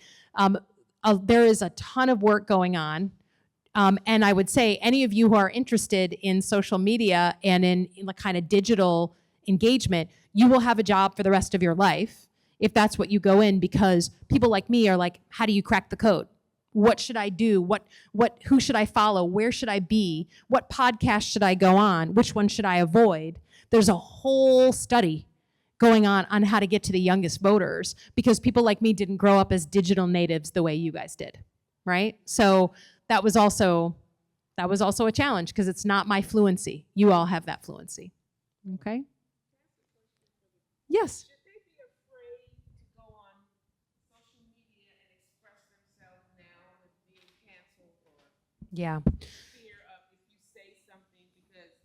there is a ton of work going on. And I would say any of you who are interested in social media and in the kind of digital engagement, you will have a job for the rest of your life if that's what you go in, because people like me are like, how do you crack the code? What should I do? Who should I follow? Where should I be? What podcast should I go on? Which one should I avoid? There's a whole study going on how to get to the youngest voters because people like me didn't grow up as digital natives the way you guys did, right? So that was also a challenge because it's not my fluency. You all have that fluency. Okay? Yes. Should they be afraid to go on social media and express themselves now with being canceled or Yeah. fear of if you say something because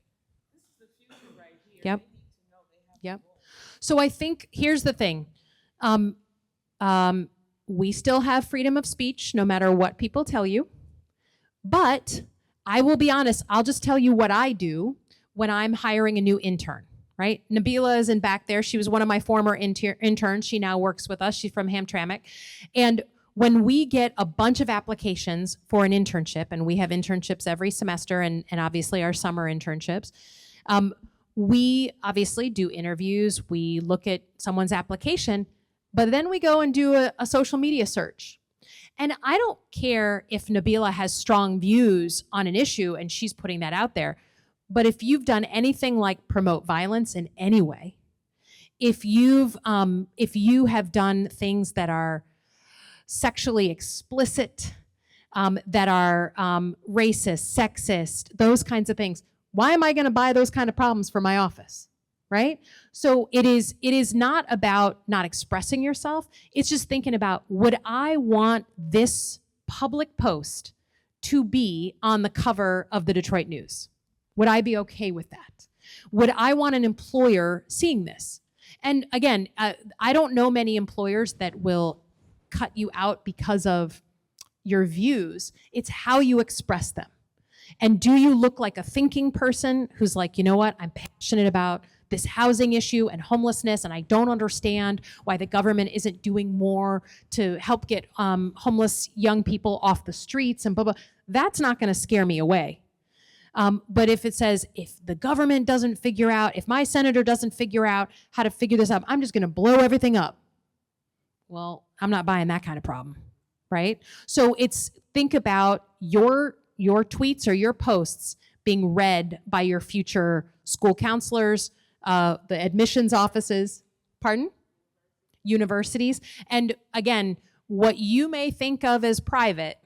this is the future right here. Yep. They need to know they have Yep. a voice. So I think here's the thing. We still have freedom of speech no matter what people tell you. But I will be honest, I'll just tell you what I do when I'm hiring a new intern, right? Nabila is in back there. She was one of my former interns. She now works with us. She's from Hamtramck. And when we get a bunch of applications for an internship, and we have internships every semester and obviously our summer internships, we obviously do interviews. We look at someone's application, but then we go and do a social media search. And I don't care if Nabila has strong views on an issue and she's putting that out there, but if you've done anything like promote violence in any way, if you have done things that are sexually explicit, that are racist, sexist, those kinds of things, why am I going to buy those kind of problems for my office? Right? So it is not about not expressing yourself. It's just thinking about, would I want this public post to be on the cover of the Detroit News? Would I be okay with that? Would I want an employer seeing this? And again, I don't know many employers that will cut you out because of your views. It's how you express them. And do you look like a thinking person who's like, you know what, I'm passionate about this housing issue and homelessness, and I don't understand why the government isn't doing more to help get homeless young people off the streets and blah, blah. That's not gonna scare me away. But if it says, if the government doesn't figure out, if my senator doesn't figure out how to figure this out, I'm just gonna blow everything up. Well, I'm not buying that kind of problem, right? So think about your tweets or your posts being read by your future school counselors, the admissions offices, universities. And again, what you may think of as private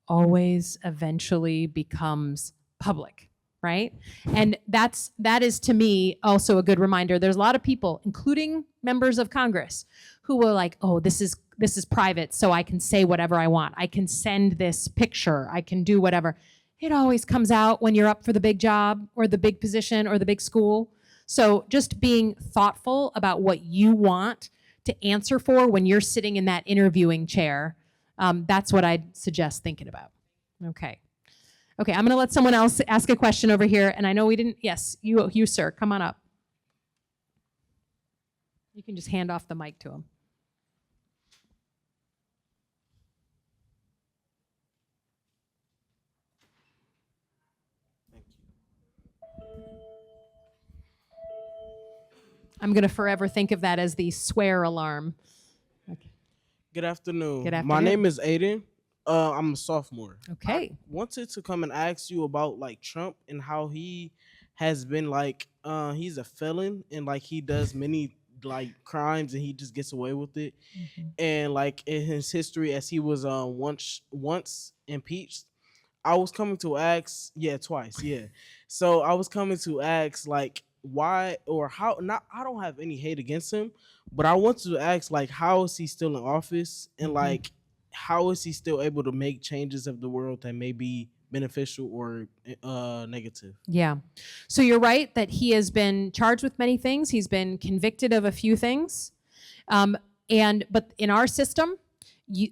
always eventually becomes public, right? And that is to me also a good reminder. There's a lot of people, including members of Congress, who were like, oh, this is this is private, so I can say whatever I want. I can send this picture. I can do whatever. It always comes out when you're up for the big job or the big position or the big school. So just being thoughtful about what you want to answer for when you're sitting in that interviewing chair, that's what I'd suggest thinking about. Okay. Okay, I'm going to let someone else ask a question over here. And I know we didn't, yes, you sir, come on up. You can just hand off the mic to him. I'm going to forever think of that as the swear alarm. Okay. Good afternoon. Good My afternoon. name is Aiden. I'm a sophomore. Okay. I wanted to come and ask you about like Trump and how he has been like he's a felon and like he does many like crimes and he just gets away with it. And like in his history as he was once impeached, I was coming to ask, twice, yeah. So I was coming to ask like why or how not I don't have any hate against him, but I want to ask like how is he still in office and like how is he still able to make changes of the world that may be beneficial or negative? Yeah. So you're right that he has been charged with many things. He's been convicted of a few things. But in our system,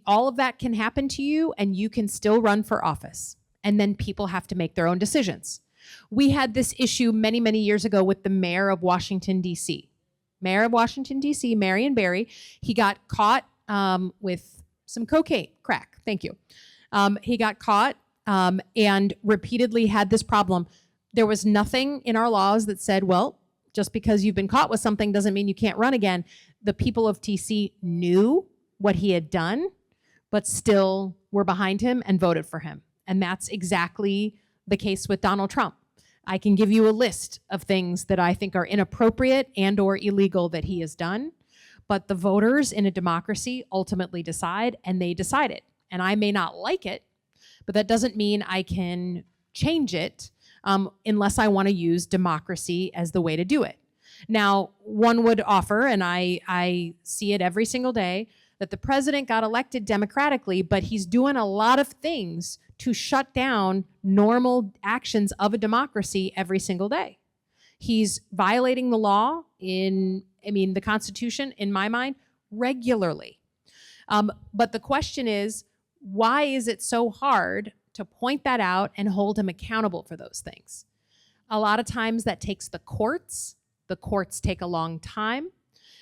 all of that can happen to you and you can still run for office. And then people have to make their own decisions. We had this issue many, many years ago with the mayor of Washington, D.C. Mayor of Washington, D.C., Marion Barry. He got caught with some cocaine, crack. Thank you. He got caught and repeatedly had this problem. There was nothing in our laws that said, well, just because you've been caught with something doesn't mean you can't run again. The people of TC knew what he had done, but still were behind him and voted for him. And that's exactly the case with Donald Trump. I can give you a list of things that I think are inappropriate and or illegal that he has done, but the voters in a democracy ultimately decide, and they decide it. And I may not like it, but that doesn't mean I can change it unless I want to use democracy as the way to do it. Now, one would offer, and I see it every single day, that the president got elected democratically, but he's doing a lot of things to shut down normal actions of a democracy every single day. He's violating the law the Constitution, in my mind, regularly. But the question is, why is it so hard to point that out and hold him accountable for those things? A lot of times that takes the courts. The courts take a long time.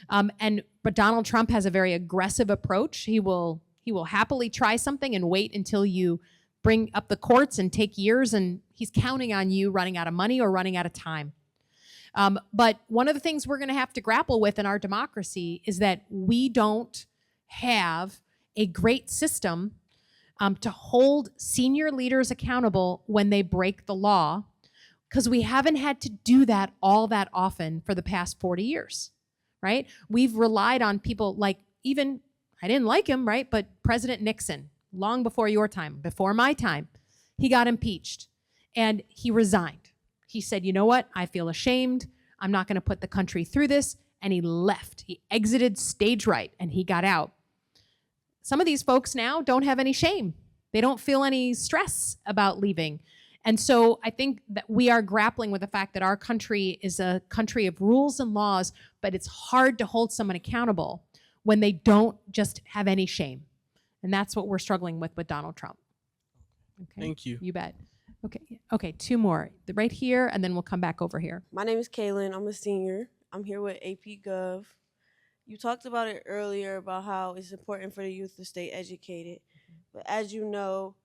But Donald Trump has a very aggressive approach. He will happily try something and wait until you bring up the courts and take years, and he's counting on you running out of money or running out of time. But one of the things we're going to have to grapple with in our democracy is that we don't have a great system to hold senior leaders accountable when they break the law, because we haven't had to do that all that often for the past 40 years, right? We've relied on people like even, I didn't like him, right? But President Nixon, long before your time, before my time, he got impeached and he resigned. He said, you know what? I feel ashamed. I'm not going to put the country through this. And he left. He exited stage right and he got out. Some of these folks now don't have any shame. They don't feel any stress about leaving. And so I think that we are grappling with the fact that our country is a country of rules and laws, but it's hard to hold someone accountable when they don't just have any shame. And that's what we're struggling with Donald Trump. Okay. Thank you. You bet. Okay, two more. Right here, and then we'll come back over here. My name is Kaylin. I'm a senior. I'm here with AP Gov. You talked about it earlier about how it's important for the youth to stay educated. But as you know,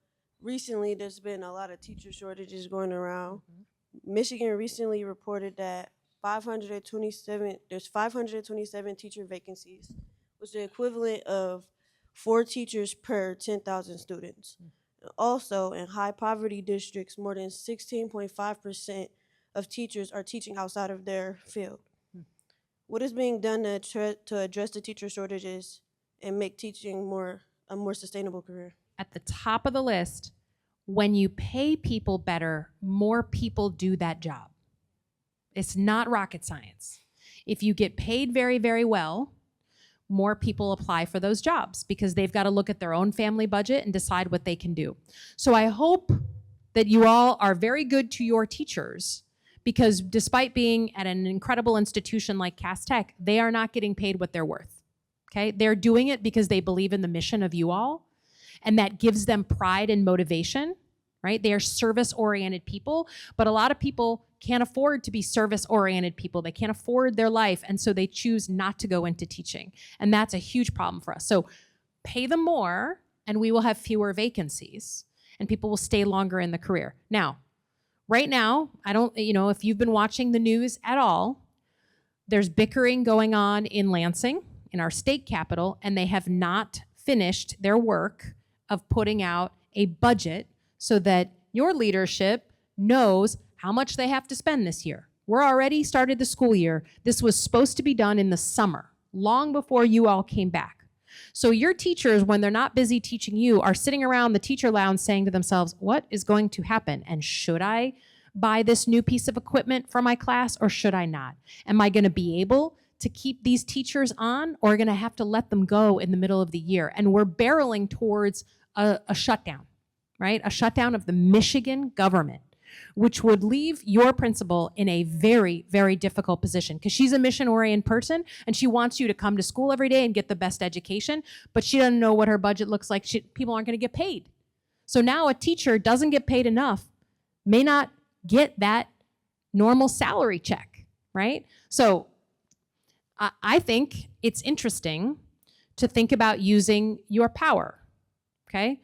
recently there's been a lot of teacher shortages going around. Michigan recently reported that there's 527 teacher vacancies, which is the equivalent of 4 teachers per 10,000 students. Also, in high poverty districts, more than 16.5% of teachers are teaching outside of their field. What is being done to address the teacher shortages and make teaching a more sustainable career? At the top of the list, when you pay people better, more people do that job. It's not rocket science. If you get paid very, very well, more people apply for those jobs because they've got to look at their own family budget and decide what they can do. So I hope that you all are very good to your teachers, because despite being at an incredible institution like Cass Tech, they are not getting paid what they're worth. Okay? They're doing it because they believe in the mission of you all, and that gives them pride and motivation, right? They are service-oriented people, but a lot of people can't afford to be service-oriented people. They can't afford their life, and so they choose not to go into teaching. And that's a huge problem for us. So pay them more, and we will have fewer vacancies, and people will stay longer in the career. Now, right now, I don't, if you've been watching the news at all, there's bickering going on in Lansing, in our state capital, and they have not finished their work of putting out a budget so that your leadership knows how much they have to spend this year. We're already started the school year. This was supposed to be done in the summer, long before you all came back. So your teachers, when they're not busy teaching you, are sitting around the teacher lounge saying to themselves, what is going to happen? And should I buy this new piece of equipment for my class, or should I not? Am I going to be able to keep these teachers on, or going to have to let them go in the middle of the year? And we're barreling towards a shutdown, right? A shutdown of the Michigan government, which would leave your principal in a very, very difficult position, because she's a mission-oriented person and she wants you to come to school every day and get the best education, but she doesn't know what her budget looks like. People aren't going to get paid. So now a teacher doesn't get paid enough, may not get that normal salary check, right? So I think it's interesting to think about using your power, okay?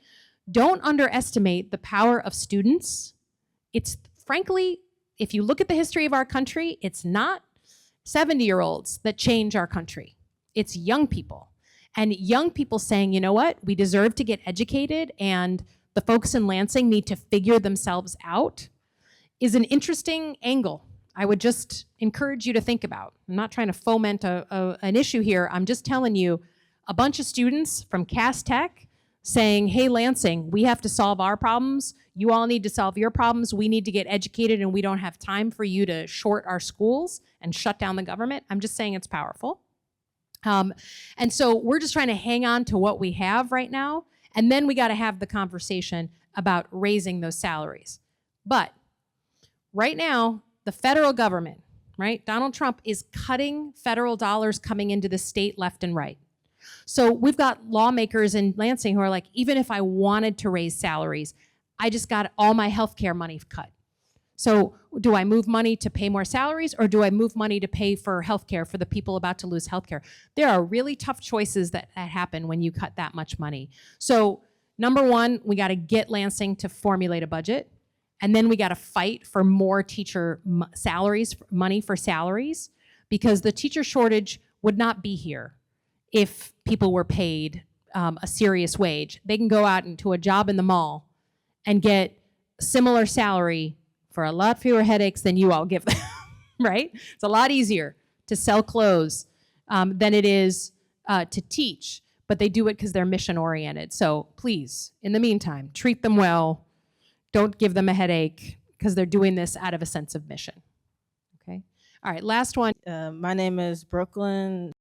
Don't underestimate the power of students. It's frankly, if you look at the history of our country, it's not 70-year-olds that change our country. It's young people. And young people saying, you know what, we deserve to get educated and the folks in Lansing need to figure themselves out, is an interesting angle I would just encourage you to think about. I'm not trying to foment an issue here. I'm just telling you, a bunch of students from Cass Tech saying, hey, Lansing, we have to solve our problems. You all need to solve your problems. We need to get educated, and we don't have time for you to short our schools and shut down the government. I'm just saying it's powerful. And so we're just trying to hang on to what we have right now, and then we got to have the conversation about raising those salaries. But right now, the federal government, right, Donald Trump is cutting federal dollars coming into the state left and right. So we've got lawmakers in Lansing who are like, even if I wanted to raise salaries, I just got all my healthcare money cut. So do I move money to pay more salaries, or do I move money to pay for healthcare for the people about to lose healthcare? There are really tough choices that happen when you cut that much money. So number one, we got to get Lansing to formulate a budget. And then we got to fight for more teacher salaries, money for salaries, because the teacher shortage would not be here if people were paid a serious wage. They can go out into a job in the mall and get similar salary for a lot fewer headaches than you all give them, right? It's a lot easier to sell clothes than it is to teach, but they do it because they're mission oriented. So please, in the meantime, treat them well. Don't give them a headache, because they're doing this out of a sense of mission. Okay. All right. Last one. My name is Brooklyn.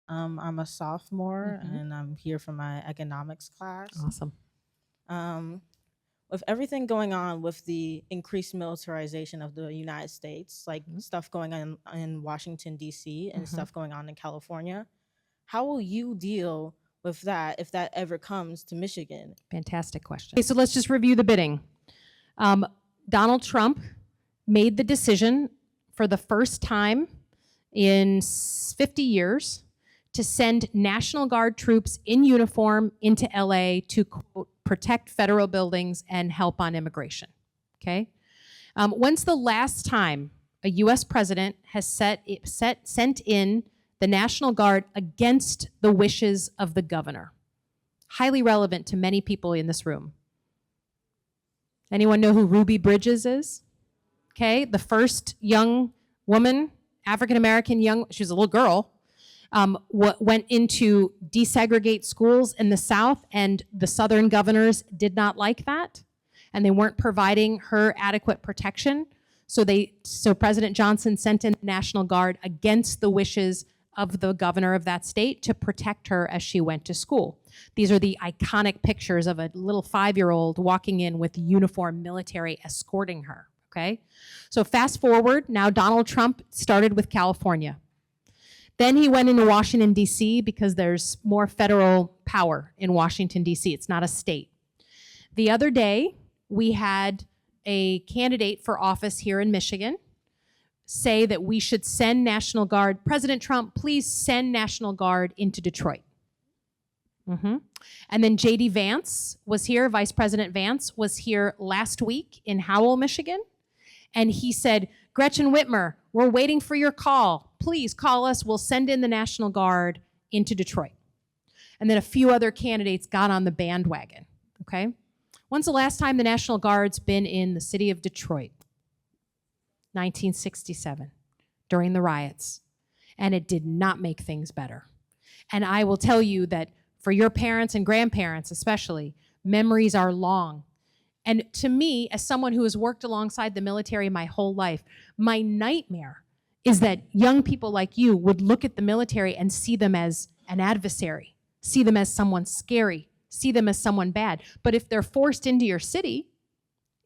I'm a sophomore, and I'm here for my economics class. Awesome. With everything going on with the increased militarization of the United States, like stuff going on in Washington, D.C., and stuff going on in California, how will you deal with that if that ever comes to Michigan? Fantastic question. Okay, so let's just review the bidding. Donald Trump made the decision for the first time in 50 years to send National Guard troops in uniform into LA to, quote, protect federal buildings and help on immigration, okay? When's the last time a US president has sent in the National Guard against the wishes of the governor? Highly relevant to many people in this room. Anyone know who Ruby Bridges is? Okay, the first young woman, African-American she was a little girl, went into desegregate schools in the South, and the Southern governors did not like that, and they weren't providing her adequate protection. So President Johnson sent in the National Guard against the wishes of the governor of that state to protect her as she went to school. These are the iconic pictures of a little 5-year-old walking in with uniformed military escorting her, okay? So fast forward, now Donald Trump started with California. Then he went into Washington, D.C. because there's more federal power in Washington, D.C. It's not a state. The other day, we had a candidate for office here in Michigan say that we should send National Guard. President Trump, please send National Guard into Detroit. And then J.D. Vance was here, Vice President Vance was here last week in Howell, Michigan. And he said, Gretchen Whitmer, we're waiting for your call. Please call us. We'll send in the National Guard into Detroit. And then a few other candidates got on the bandwagon, okay? When's the last time the National Guard's been in the city of Detroit? 1967, during the riots. And it did not make things better. And I will tell you that for your parents and grandparents especially, memories are long. And to me, as someone who has worked alongside the military my whole life, my nightmare is that young people like you would look at the military and see them as an adversary, see them as someone scary, see them as someone bad. But if they're forced into your city,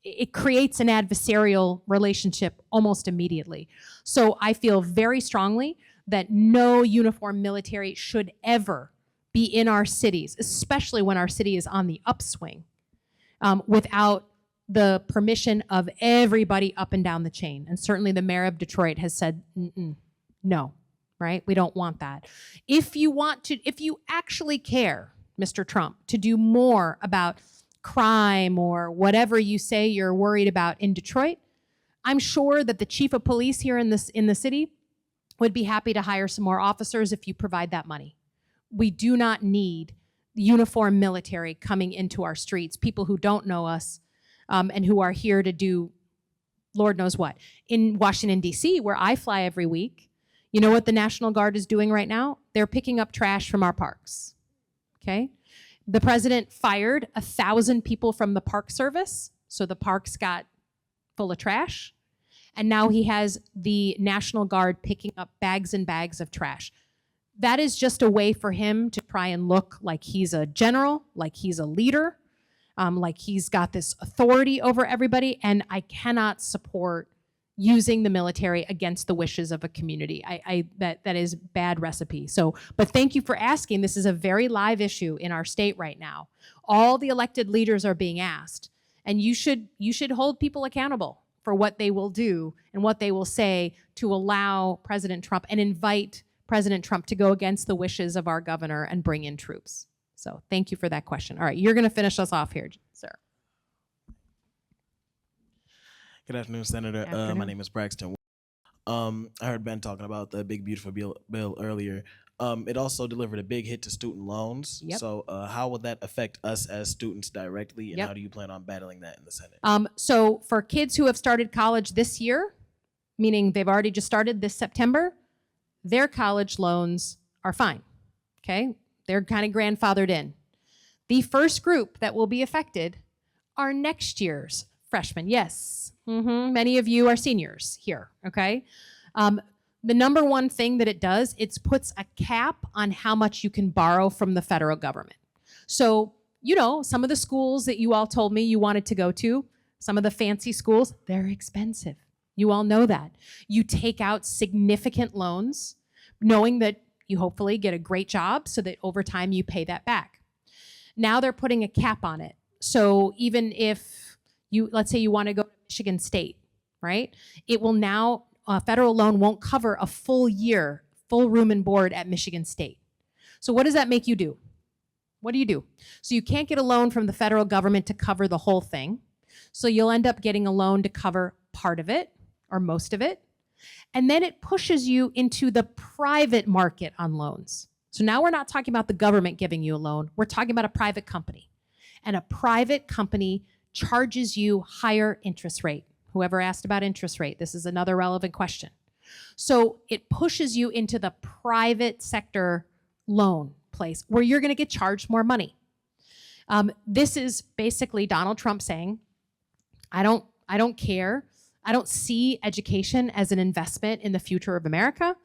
it creates an adversarial relationship almost immediately. So I feel very strongly that no uniformed military should ever be in our cities, especially when our city is on the upswing, without the permission of everybody up and down the chain. And certainly the mayor of Detroit has said, no, right? We don't want that. If you actually care, Mr. Trump, to do more about crime or whatever you say you're worried about in Detroit, I'm sure that the chief of police here in the city would be happy to hire some more officers if you provide that money. We do not need uniformed military coming into our streets, people who don't know us and who are here to do Lord knows what. In Washington, D.C., where I fly every week, you know what the National Guard is doing right now? They're picking up trash from our parks, okay? The president fired 1,000 people from the Park Service, so the parks got full of trash. And now he has the National Guard picking up bags and bags of trash. That is just a way for him to try and look like he's a general, like he's a leader, like he's got this authority over everybody. And I cannot support using the military against the wishes of a community. That is bad recipe. So, but thank you for asking. This is a very live issue in our state right now. All the elected leaders are being asked, and you should hold people accountable for what they will do and what they will say to allow President Trump and invite President Trump to go against the wishes of our governor and bring in troops. So thank you for that question. All right, you're gonna finish us off here, sir. Good afternoon, Senator. My name is Braxton. I heard Ben talking about the big, beautiful bill earlier. It also delivered a big hit to student loans. Yep. So how will that affect us as students directly, and how do you plan on battling that in the Senate? So for kids who have started college this year, meaning they've already just started this September, their college loans are fine, okay? They're kind of grandfathered in. The first group that will be affected are next year's freshmen. Yes, many of you are seniors here, okay? The number one thing that it does, it puts a cap on how much you can borrow from the federal government. So, you know, some of the schools that you all told me you wanted to go to, some of the fancy schools, they're expensive. You all know that. You take out significant loans, knowing that you hopefully get a great job so that over time you pay that back. Now they're putting a cap on it. So even if you, let's say you want to go to Michigan State, right? It will now, a federal loan won't cover a full year, full room and board at Michigan State. So what does that make you do? What do? So you can't get a loan from the federal government to cover the whole thing. So you'll end up getting a loan to cover part of it or most of it. And then it pushes you into the private market on loans. So now we're not talking about the government giving you a loan. We're talking about a private company. And a private company charges you higher interest rate. Whoever asked about interest rate, this is another relevant question. So it pushes you into the private sector loan place where you're going to get charged more money. This is basically Donald Trump saying, I don't care. I don't see education as an investment in the future of America.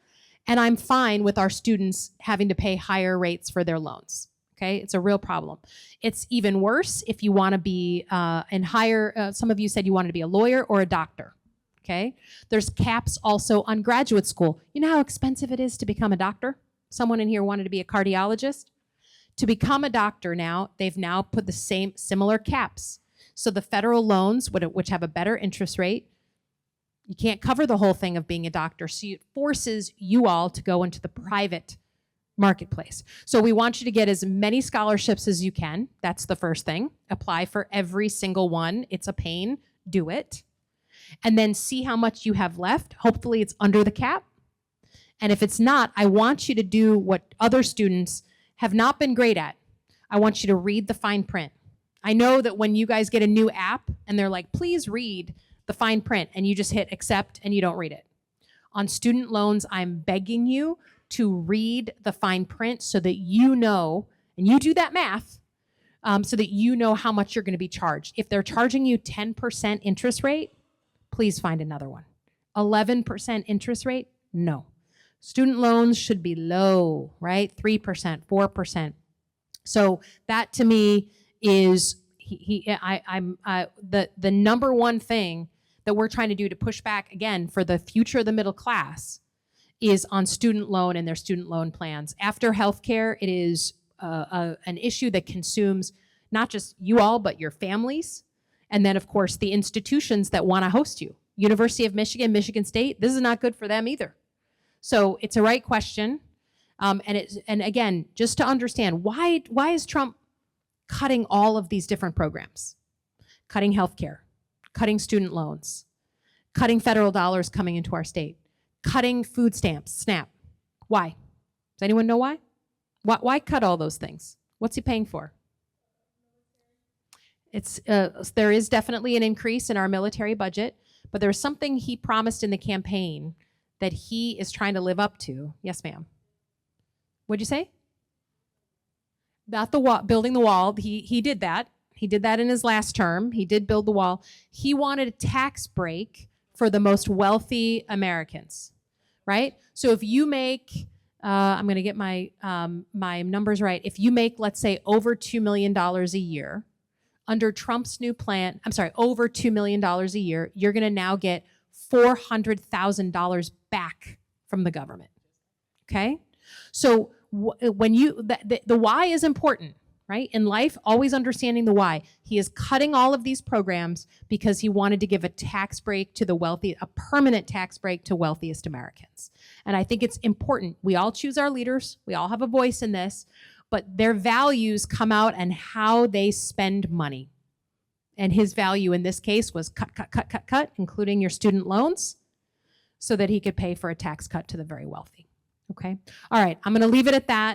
And I'm fine with our students having to pay higher rates for their loans. Okay, it's a real problem. It's even worse if you want to be in higher, some of you said you wanted to be a lawyer or a doctor. Okay, there's caps also on graduate school. You know how expensive it is to become a doctor? Someone in here wanted to be a cardiologist. To become a doctor now, they've now put the similar caps. So the federal loans, which have a better interest rate, you can't cover the whole thing of being a doctor. So it forces you all to go into the private marketplace. So we want you to get as many scholarships as you can. That's the first thing. Apply for every single one. It's a pain. Do it. And then see how much you have left. Hopefully it's under the cap. And if it's not, I want you to do what other students have not been great at. I want you to read the fine print. I know that when you guys get a new app and they're like, please read the fine print, and you just hit accept and you don't read it. On student loans, I'm begging you to read the fine print so that you know, and you do that math, so that you know how much you're going to be charged. If they're charging you 10% interest rate, please find another one. 11% interest rate, no. Student loans should be low, right? 3%, 4%. So that to me is the number one thing that we're trying to do to push back again for the future of the middle class is on student loan and their student loan plans. After healthcare, it is an issue that consumes not just you all, but your families. And then of course the institutions that want to host you. University of Michigan, Michigan State, this is not good for them either. So it's a right question. And again, just to understand, why is Trump cutting all of these different programs? Cutting healthcare, cutting student loans, cutting federal dollars coming into our state, cutting food stamps, SNAP. Why? Does anyone know why? Why cut all those things? What's he paying for? There is definitely an increase in our military budget, but there's something he promised in the campaign that he is trying to live up to. Yes, ma'am. What'd you say? Not the wall, building the wall. He did that. He did that in his last term. He did build the wall. He wanted a tax break for the most wealthy Americans, right? So if you make, I'm going to get my my numbers right. If you make, let's say, over $2 million a year, under Trump's new plan, I'm sorry, over $2 million a year, you're going to now get $400,000 back from the government. Okay? So when you, the why is important, right? In life, always understanding the why. He is cutting all of these programs because he wanted to give a tax break to the wealthy, a permanent tax break to wealthiest Americans. And I think it's important. We all choose our leaders. We all have a voice in this, but their values come out and how they spend money. And his value in this case was cut, including your student loans, so that he could pay for a tax cut to the very wealthy. Okay? All right, I'm going to leave it at that.